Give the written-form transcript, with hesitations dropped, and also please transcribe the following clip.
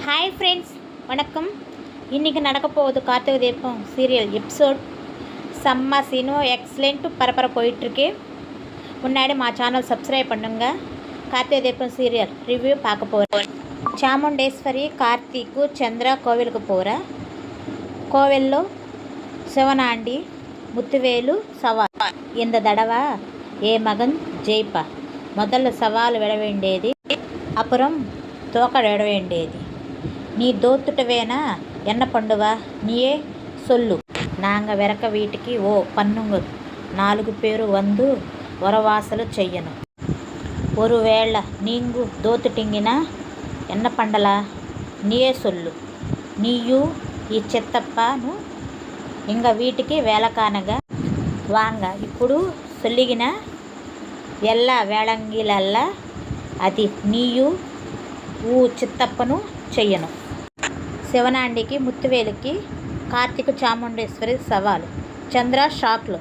Hi friends, வணக்கம். இன்றைக்கி நடக்க போகுது கார்த்திகை தீபம் சீரியல் எபிசோட். செம்ம சீனோ எக்ஸலென்ட்டு பரபர போயிட்டுருக்கு. முன்னாடி మా ఛానల్ సబ్స్క్రైబ్ பண்ணுங்க. కార్తీక దీపం సీరియల్ రివ్యూ பார்க்க போகிறேன். చాముండేశ్వరి కార్తీక్ చంద్ర కోవిల్కి పోరా. கோவிலில் சிவனாண்டி முத்துவேலு சவால். இந்த தடவை மகன் ஜெயிப்பா. முதல்ல சவால் விட வேண்டியது, அப்புறம் தோக்க விட வேண்டியது. நீ தோத்துட்டவேனா என்ன பண்ணுவா நீயே சொல்லு. நாங்கள் விறக்க வீட்டுக்கு பண்ணுங்க 4 பேர் வந்து உரவாசல் செய்யணும். ஒருவேளை நீங்கள் தோத்துட்டீங்கன்னா என்ன பண்ணலாம் நீயே சொல்லு. நீயும் ఈ చిత్తప్పను எங்கள் வீட்டுக்கு வேலைக்கானங்க வாங்க. ఇప్పుడు சொல்லிగిన எல்லா வேளங்கிలల్లా అది నీయు చిత్తప్పను చెయ్యను. శివనాండికి ముత్తువేలుకి కార్తీక చాముండేశ్వరి సవాలు. చంద్ర షాక్లో.